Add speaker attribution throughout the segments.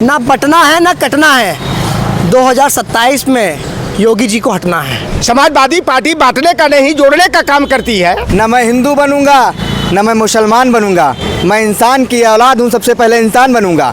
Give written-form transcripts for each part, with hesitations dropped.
Speaker 1: ना बटना है ना कटना है। 2027 में योगी जी को हटना है।
Speaker 2: समाजवादी पार्टी बांटने का नहीं जोड़ने का काम करती है।
Speaker 3: न मैं हिंदू बनूंगा न मैं मुसलमान बनूंगा, मैं इंसान की औलाद हूँ, सबसे पहले इंसान बनूंगा।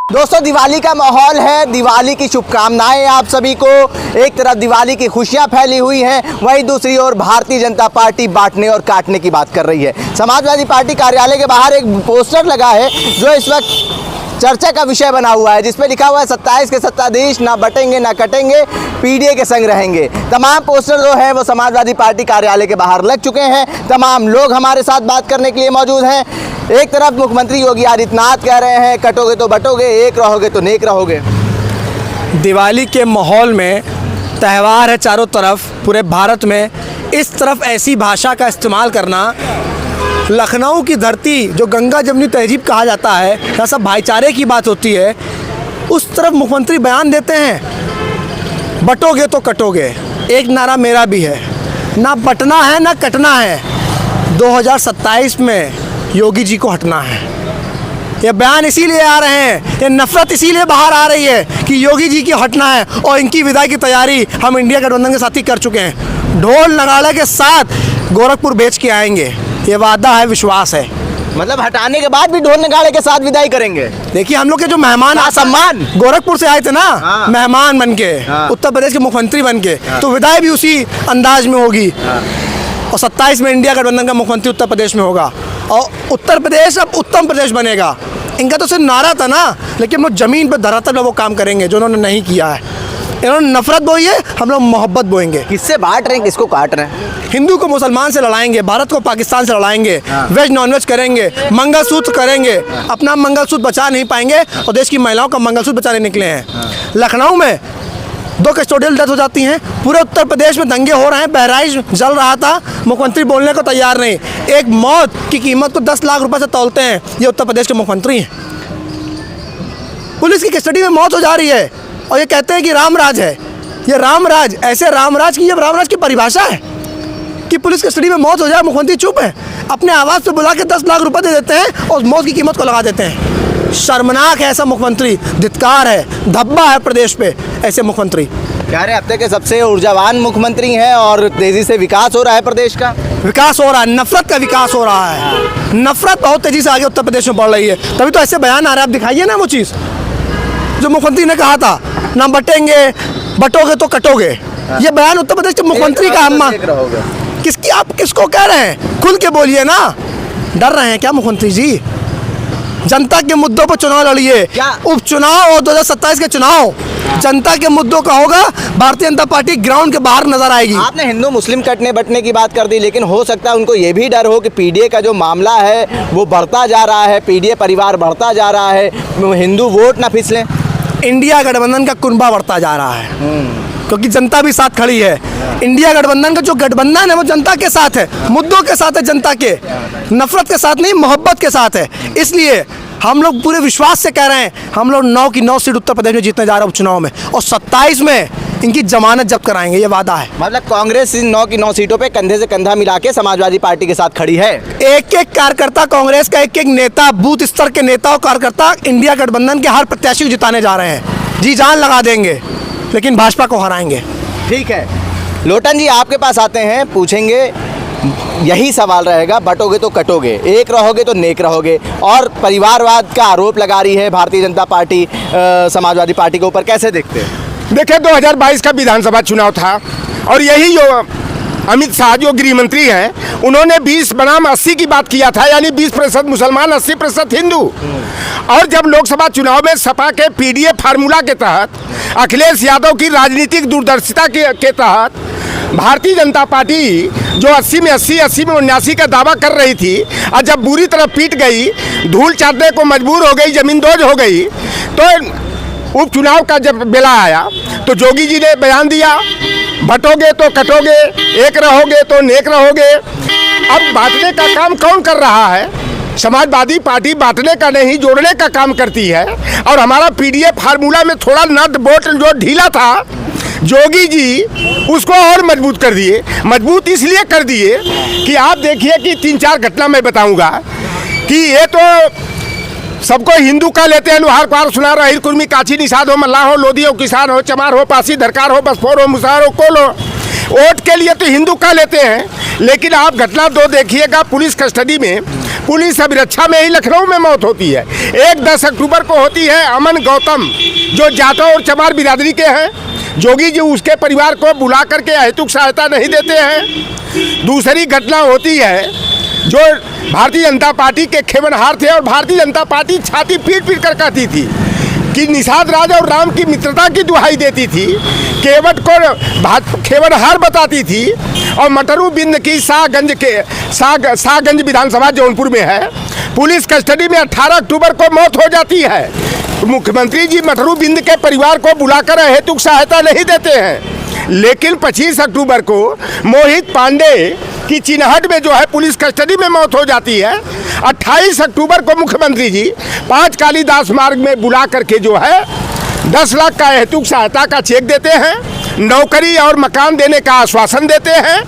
Speaker 4: दोस्तों, दिवाली का माहौल है, दिवाली की शुभकामनाएं आप सभी को। एक तरफ दिवाली की खुशियां फैली हुई हैं, वहीं दूसरी ओर भारतीय जनता पार्टी बांटने और काटने की बात कर रही है। समाजवादी पार्टी कार्यालय के बाहर एक पोस्टर लगा है जो इस वक्त चर्चा का विषय बना हुआ है, जिसमें लिखा हुआ है 27 के सत्ताधीश ना बटेंगे ना कटेंगे, पीडीए के संग रहेंगे। तमाम पोस्टर जो है वो समाजवादी पार्टी कार्यालय के बाहर लग चुके हैं। तमाम लोग हमारे साथ बात करने के लिए मौजूद हैं। एक तरफ मुख्यमंत्री योगी आदित्यनाथ कह रहे हैं कटोगे तो बटोगे, एक रहोगे तो नेक रहोगे।
Speaker 1: दिवाली के माहौल में त्यौहार है चारों तरफ पूरे भारत में, इस तरफ ऐसी भाषा का इस्तेमाल करना, लखनऊ की धरती जो गंगा जमुनी तहजीब कहा जाता है, जहाँ सब भाईचारे की बात होती है, उस तरफ मुख्यमंत्री बयान देते हैं बटोगे तो कटोगे। एक नारा मेरा भी है, ना बटना है ना कटना है। 2027 में योगी जी को हटना है। ये बयान इसीलिए आ रहे हैं, ये नफरत इसीलिए बाहर आ रही है कि योगी जी की हटना है, और इनकी विदाई की तैयारी हम इंडिया गठबंधन के साथ ही कर चुके हैं। ढोल नगाड़े के साथ गोरखपुर बेच के आएंगे, ये वादा है, विश्वास है।
Speaker 4: मतलब हटाने के बाद भी ढोल नगाड़े के साथ विदाई करेंगे।
Speaker 1: देखिए, हम लोग के जो मेहमान
Speaker 4: सम्मान
Speaker 1: गोरखपुर से आए थे ना,
Speaker 4: हाँ।
Speaker 1: मेहमान बन के,
Speaker 4: हाँ।
Speaker 1: उत्तर प्रदेश के मुख्यमंत्री बन के,
Speaker 4: हाँ।
Speaker 1: तो विदाई भी उसी अंदाज में होगी। और 27 में इंडिया गठबंधन का मुख्यमंत्री उत्तर प्रदेश में होगा, और उत्तर प्रदेश अब उत्तम प्रदेश बनेगा। इनका तो सिर्फ नारा था ना, लेकिन वो जमीन पर धरातल में वो काम करेंगे जो उन्होंने नहीं किया है। इन्होंने नफरत बोई है, हम लोग मोहब्बत बोएंगे।
Speaker 4: किससे बांट रहे हैं, किसको काट रहे हैं?
Speaker 1: हिंदू को मुसलमान से लड़ाएंगे, भारत को पाकिस्तान से लड़ाएंगे, वेज नॉनवेज करेंगे, मंगलसूत्र करेंगे। अपना मंगलसूत्र बचा नहीं पाएंगे और देश की महिलाओं का मंगलसूत्र बचाने निकले हैं। लखनऊ में 2 कस्टोडियल डेथ हो जाती हैं, पूरे उत्तर प्रदेश में दंगे हो रहे हैं, बहराइच जल रहा था, मुख्यमंत्री बोलने को तैयार नहीं। एक मौत की कीमत को 10 लाख रुपए से तौलते हैं, ये उत्तर प्रदेश के मुख्यमंत्री हैं। पुलिस की कस्टडी में मौत हो जा रही है और ये कहते हैं कि रामराज है। ये रामराज, ऐसे रामराज की, ये रामराज की परिभाषा है कि पुलिस कस्टडी में मौत हो जाए, मुख्यमंत्री चुप है, अपने आवाज़ पे बुला के 10 लाख रुपए दे देते हैं और मौत की कीमत को लगा देते हैं। शर्मनाक है ऐसा मुख्यमंत्री, धिक्कार है, धब्बा है प्रदेश पे ऐसे मुख्यमंत्री।
Speaker 4: कह रहे हफ्ते के सबसे ऊर्जावान मुख्यमंत्री हैं और तेजी से विकास हो रहा है प्रदेश का।
Speaker 1: विकास हो रहा है, नफरत का विकास हो रहा है। नफरत बहुत तेजी से आगे उत्तर प्रदेश में बढ़ रही है, तभी तो ऐसे बयान आ रहे हैं। आप दिखाइए ना वो चीज़ जो मुख्यमंत्री ने कहा था, ना बटेंगे, बटोगे तो कटोगे। ये बयान उत्तर प्रदेश के मुख्यमंत्री का अम्मा किसकी, आप किसको कह रहे हैं? खुल के बोलिए ना। डर रहे हैं क्या मुख्यमंत्री जी? जनता के मुद्दों पर चुनाव लड़िए। उपचुनाव और 2027 के चुनाव जनता के मुद्दों का होगा। भारतीय जनता पार्टी ग्राउंड के बाहर नजर आएगी।
Speaker 4: आपने हिंदू मुस्लिम कटने बटने की बात कर दी, लेकिन हो सकता है उनको ये भी डर हो कि पीडीए का जो मामला है वो बढ़ता जा रहा है, पीडीए परिवार बढ़ता जा रहा है, हिंदू वोट ना फिसलें।
Speaker 1: इंडिया गठबंधन का कुनबा बढ़ता जा रहा है, क्योंकि जनता भी साथ खड़ी है। इंडिया गठबंधन का जो गठबंधन है वो जनता के साथ है, मुद्दों के साथ है, जनता के, नफरत के साथ नहीं, मोहब्बत के साथ है। इसलिए हम लोग पूरे विश्वास से कह रहे हैं, हम लोग 9 की 9 सीट उत्तर प्रदेश में जीतने जा रहे हैं उपचुनाव में, और 27 में इनकी जमानत जब्त कराएंगे, ये वादा है।
Speaker 4: मतलब कांग्रेस इन 9 की 9 सीटों पे कंधे से कंधा मिला के समाजवादी पार्टी के साथ खड़ी है।
Speaker 1: एक एक कार्यकर्ता, कांग्रेस का एक एक नेता, बूथ स्तर के नेता और कार्यकर्ता इंडिया गठबंधन के हर प्रत्याशी को जिताने जा रहे हैं। जी जान लगा देंगे, लेकिन भाजपा को हराएंगे।
Speaker 4: ठीक है, लोटन जी आपके पास आते हैं, पूछेंगे यही सवाल रहेगा, बटोगे तो कटोगे, एक रहोगे तो नेक रहोगे, और परिवारवाद का आरोप लगा रही है भारतीय जनता पार्टी समाजवादी पार्टी के ऊपर, कैसे देखते हैं?
Speaker 2: देखिए, 2022 का विधानसभा चुनाव था और यही जो अमित शाह जो गृह मंत्री हैं, उन्होंने 20 बनाम 80 की बात किया था, यानी 20% मुसलमान, 80% हिंदू। और जब लोकसभा चुनाव में सपा के पीडीए फार्मूला के तहत, अखिलेश यादव की राजनीतिक दूरदर्शिता के तहत भारतीय जनता पार्टी जो 80 में 80, 80 में 79 का दावा कर रही थी, और जब बुरी तरह पीट गई, धूल चाटने को मजबूर हो गई, जमींदोज हो गई, तो उपचुनाव का जब बेला आया तो योगी जी ने बयान दिया, बटोगे तो कटोगे, एक रहोगे तो नेक रहोगे। अब बांटने का काम कौन कर रहा है? समाजवादी पार्टी बांटने का नहीं जोड़ने का काम करती है, और हमारा पीडीए फार्मूला में थोड़ा नट बोल्ट जो ढीला था, योगी जी उसको और मजबूत कर दिए। मजबूत इसलिए कर दिए कि आप देखिए कि 3-4 घटना मैं बताऊंगा कि ये तो सबको हिंदू का लेते हैं। लोहार पार सुनार अहिर कुर्मी काची निषाद हो मल्लाह हो लोधी हो किसान हो चमार हो पासी धरकार हो बसफोर हो मुसार हो कोल हो, वोट के लिए तो हिंदू का लेते हैं। लेकिन आप घटना 2 देखिएगा, पुलिस कस्टडी में, पुलिस अभिरक्षा में ही लखनऊ में मौत होती है। एक 10 अक्टूबर को होती है अमन गौतम, जो जाटव और चमार बिरादरी के हैं। जोगी जी उसके परिवार को बुला करके अहेतुक सहायता नहीं देते हैं। दूसरी घटना होती है जो भारतीय जनता पार्टी के खेमनहार थे और भारतीय जनता पार्टी छाती पीट पीट कर कहती थी कि निषाद राज और राम की मित्रता की दुहाई देती थी, केवट को खेमनहार बताती थी और मटरू बिंद की शाहगंज विधानसभा जौनपुर में है, पुलिस कस्टडी में 18 अक्टूबर को मौत हो जाती है। मुख्यमंत्री जी मटरू बिंद के परिवार को बुलाकर हेतुक सहायता नहीं देते हैं। लेकिन 25 अक्टूबर को मोहित पांडे की चिन्हट में जो है पुलिस कस्टडी में मौत हो जाती है। 28 अक्टूबर को मुख्यमंत्री जी 5 कालीदास मार्ग में बुला करके जो है 10 लाख का हेतुक सहायता का चेक देते हैं, नौकरी और मकान देने का आश्वासन देते हैं।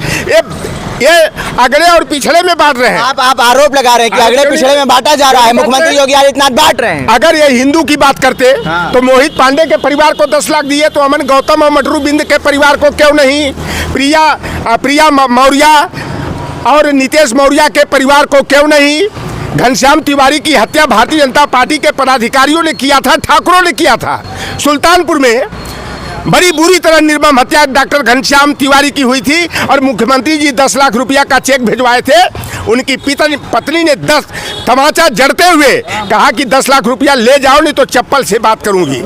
Speaker 2: ये अगड़े और पिछड़े में बांट रहे हैं।
Speaker 4: आप आरोप लगा रहे हैं कि अगड़े पिछड़े में बांटा जा रहा है, मुख्यमंत्री योगी आदित्यनाथ बांट रहे हैं।
Speaker 2: अगर ये हिंदू की बात करते तो मोहित पांडे के परिवार को 10 लाख दिए तो अमन गौतम और मटरू बिंद के परिवार को क्यों नहीं, प्रिया मौर्य और नितेश मौर्य के परिवार को क्यों नहीं। घनश्याम तिवारी की हत्या भारतीय जनता पार्टी के पदाधिकारियों ने किया था, ठाकुरों ने किया था। सुल्तानपुर में बड़ी बुरी तरह निर्मम हत्या डॉक्टर घनश्याम तिवारी की हुई थी और मुख्यमंत्री जी 10 लाख रुपया का चेक भिजवाए थे। उनकी पत्नी ने 10 तमाचा जड़ते हुए कहा कि 10 लाख रुपया ले जाओ नहीं तो चप्पल से बात करूंगी।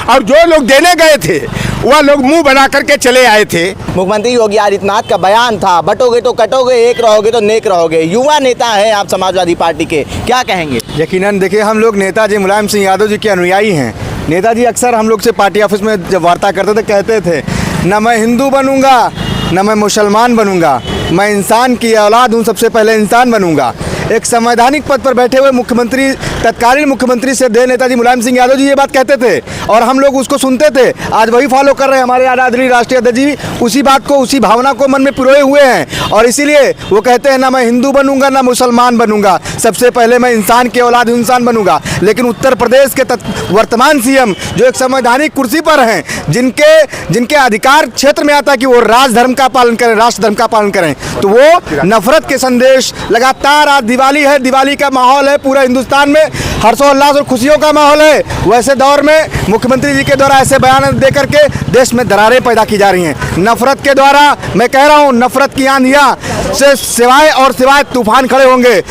Speaker 2: और जो लोग देने गए थे वह लोग मुंह बना करके चले आए थे।
Speaker 4: मुख्यमंत्री योगी आदित्यनाथ का बयान था, बटोगे तो कटोगे, एक रहोगे तो नेक रहोगे। युवा नेता हैं आप समाजवादी पार्टी के, क्या कहेंगे?
Speaker 3: यकीनन देखिए, हम लोग नेताजी मुलायम सिंह यादव जी के अनुयायी हैं। नेताजी अक्सर हम लोग से पार्टी ऑफिस में जब वार्ता करते थे कहते थे, न मैं हिंदू बनूंगा न मैं मुसलमान बनूंगा, मैं इंसान की औलाद हूँ, सबसे पहले इंसान बनूंगा। एक संवैधानिक पद पर बैठे हुए मुख्यमंत्री, तत्कालीन मुख्यमंत्री श्रद्धेय नेताजी मुलायम सिंह यादव जी ये बात कहते थे और हम लोग उसको सुनते थे। आज वही फॉलो कर रहे हैं हमारे आदरणीय राष्ट्रीय अध्यक्ष जी, उसी बात को, उसी भावना को मन में पिरोए हुए हैं और इसीलिए वो कहते हैं ना मैं हिंदू बनूंगा ना मुसलमान बनूंगा, सबसे पहले मैं इंसान की औलाद इंसान बनूंगा। लेकिन उत्तर प्रदेश के वर्तमान सीएम जो एक संवैधानिक कुर्सी पर हैं, जिनके अधिकार क्षेत्र में आता है कि वो राज धर्म का पालन करें, राष्ट्र धर्म का पालन करें, तो वो नफरत के संदेश लगातार। आज दिवाली है, दिवाली का माहौल है पूरा हिंदुस्तान में, हर्षोल्लास और खुशियों का माहौल है। वैसे दौर में मुख्यमंत्री जी के द्वारा ऐसे बयान दे करके देश में दरारें पैदा की जा रही हैं। नफरत के द्वारा, मैं कह रहा हूँ, नफरत की आंधियाँ से सिवाय तूफान खड़े होंगे,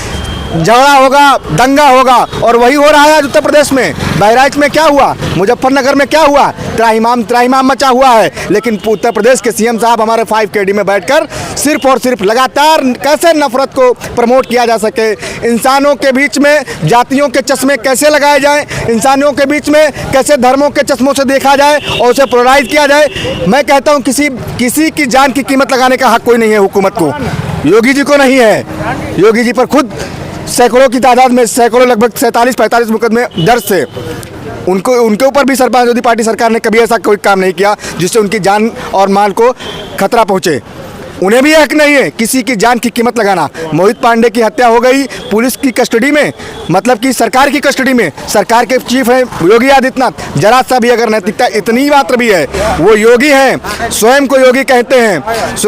Speaker 3: झगड़ा होगा, दंगा होगा और वही हो रहा है आज उत्तर प्रदेश में। बहराइच में क्या हुआ, मुजफ्फरनगर में क्या हुआ, त्राहिमाम मचा हुआ है। लेकिन उत्तर प्रदेश के सीएम साहब हमारे 5KD में बैठकर सिर्फ और सिर्फ लगातार कैसे नफरत को प्रमोट किया जा सके, इंसानों के बीच में जातियों के चश्मे कैसे लगाए जाएं, इंसानों के बीच में कैसे धर्मों के चश्मों से देखा जाए और उसे पोलराइज किया जाए। मैं कहता हूँ किसी की जान की कीमत लगाने का हक कोई नहीं है हुकूमत को, योगी जी को नहीं है। योगी जी पर खुद सैकड़ों की तादाद में, सैकड़ों लगभग 47-45 मुकदमे दर्ज थे। उनके ऊपर भी समाजवादी पार्टी सरकार ने कभी ऐसा कोई काम नहीं किया जिससे उनकी जान और माल को खतरा पहुंचे। उन्हें भी हक नहीं है किसी की जान की कीमत लगाना। मोहित पांडे की हत्या हो गई पुलिस की कस्टडी में, मतलब कि सरकार की कस्टडी में। सरकार के चीफ हैं योगी आदित्यनाथ। जरा सा भी अगर नैतिकता इतनी मात्र भी है, वो योगी हैं, स्वयं को योगी कहते हैं,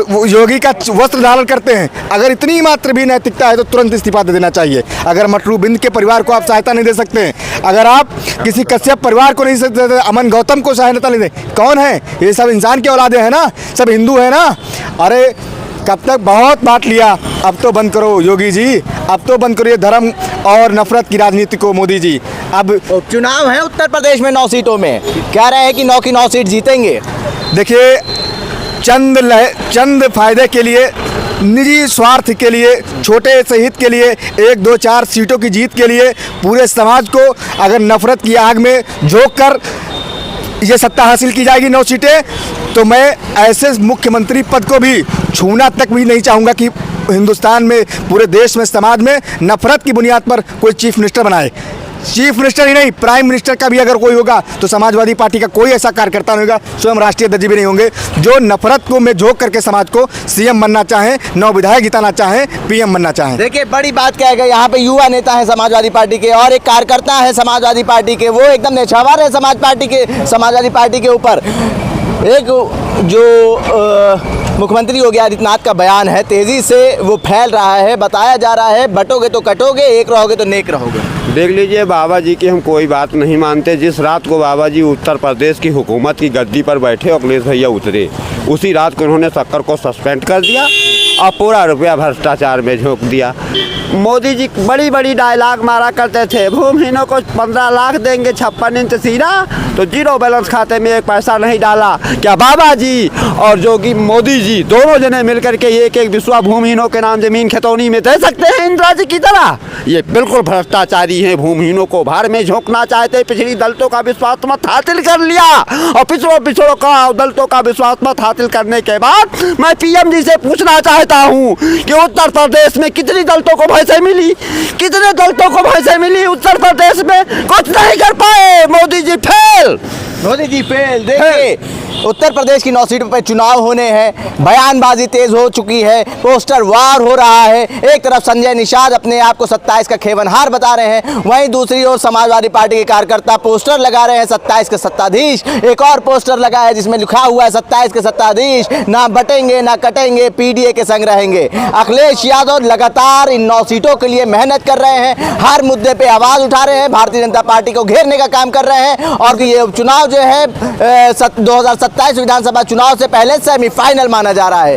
Speaker 3: वो योगी का वस्त्र धारण करते हैं। अगर इतनी मात्र भी नैतिकता है तो तुरंत इस्तीफा दे देना चाहिए। अगर मटरू बिंद के परिवार को आप सहायता नहीं दे सकते, अगर आप किसी कश्यप परिवार को नहीं सकते, अमन गौतम को सहायता नहीं दे, कौन है ये? सब इंसान के औलादे हैं ना, सब हिंदू है ना। अरे कब तक बहुत बांट लिया, अब तो बंद करो योगी जी, अब तो बंद करिए धर्म और नफरत की राजनीति को मोदी जी। अब
Speaker 4: चुनाव है उत्तर प्रदेश में 9 सीटों में, कह रहे हैं कि 9 की 9 सीट जीतेंगे।
Speaker 3: देखिए, चंद फायदे के लिए, निजी स्वार्थ के लिए, छोटे से हित के लिए, 1, 2, 4 सीटों की जीत के लिए पूरे समाज को अगर नफरत की आग में झोंक कर ये सत्ता हासिल की जाएगी 9 सीटें, तो मैं ऐसे मुख्यमंत्री पद को भी छूना तक भी नहीं चाहूँगा कि हिंदुस्तान में, पूरे देश में, समाज में नफरत की बुनियाद पर कोई चीफ मिनिस्टर बनाए। चीफ मिनिस्टर ही नहीं, प्राइम मिनिस्टर का भी अगर कोई होगा तो समाजवादी पार्टी का कोई ऐसा कार्यकर्ता नहीं होगा, स्वयं राष्ट्रीय अध्यक्ष भी नहीं होंगे जो नफरत को में झोंक करके समाज को सीएम बनना चाहें, 9 विधायक जिताना चाहें, पीएम बनना चाहें।
Speaker 4: देखिए बड़ी बात क्या है कि यहाँ पे युवा नेता है समाजवादी पार्टी के और एक कार्यकर्ता है समाजवादी पार्टी के, वो एकदम निछावर है समाजवादी पार्टी के ऊपर। एक जो मुख्यमंत्री योगी आदित्यनाथ का बयान है, तेजी से वो फैल रहा है, बताया जा रहा है बटोगे तो कटोगे, एक रहोगे तो नेक रहोगे।
Speaker 5: देख लीजिए, बाबा जी की हम कोई बात नहीं मानते। जिस रात को बाबा जी उत्तर प्रदेश की हुकूमत की गद्दी पर बैठे अखिलेश भैया उतरे, उसी रात को उन्होंने शक्कर को सस्पेंड कर दिया और पूरा रुपया भ्रष्टाचार में झोंक दिया। मोदी जी बड़ी बड़ी डायलॉग मारा करते थे, भूमिहीनों को 15 लाख देंगे 56 इंच सीधा, तो जीरो बैलेंस खाते में 1 पैसा नहीं डाला। क्या बाबा जी और जोगी मोदी जी दोनों जने मिलकर के एक बिस्वा भूमिहीनों के नाम जमीन खतौनी में दे सकते हैं इंदिरा जी की तरह? ये बिल्कुल भ्रष्टाचारी हैं। भूमिहीनों को भार में झोंकना चाहते, पिछड़ी दलितों का विश्वास मत हासिल कर लिया और पिछड़ों का दलितों का विश्वास मत हासिल करने के बाद मैं पीएम जी से पूछना चाहता हूँ कि उत्तर प्रदेश में कितनी दलितों को भैंसें मिली, कितने दलितों को भैंसें मिली उत्तर प्रदेश में? कुछ नहीं कर पाए। मोदी जी फेल।
Speaker 4: देखिए उत्तर प्रदेश की 9 सीटों पर चुनाव होने हैं, बयानबाजी तेज हो चुकी है, पोस्टर वार हो रहा है। एक तरफ संजय निषाद अपने आप को 27 का खेवनहार बता रहे हैं, वहीं दूसरी ओर समाजवादी पार्टी के कार्यकर्ता पोस्टर लगा रहे हैं 27 के सत्ताधीश। एक और पोस्टर लगा है जिसमें लिखा हुआ है 27 के सत्ताधीश ना बटेंगे ना कटेंगे, पीडीए के संग रहेंगे। अखिलेश यादव लगातार इन 9 सीटों के लिए मेहनत कर रहे हैं, हर मुद्दे पे आवाज उठा रहे हैं, भारतीय जनता पार्टी को घेरने का काम कर रहे हैं और ये उपचुनाव जो है 2027 विधानसभा चुनाव से पहले सेमीफाइनल माना जा रहा है।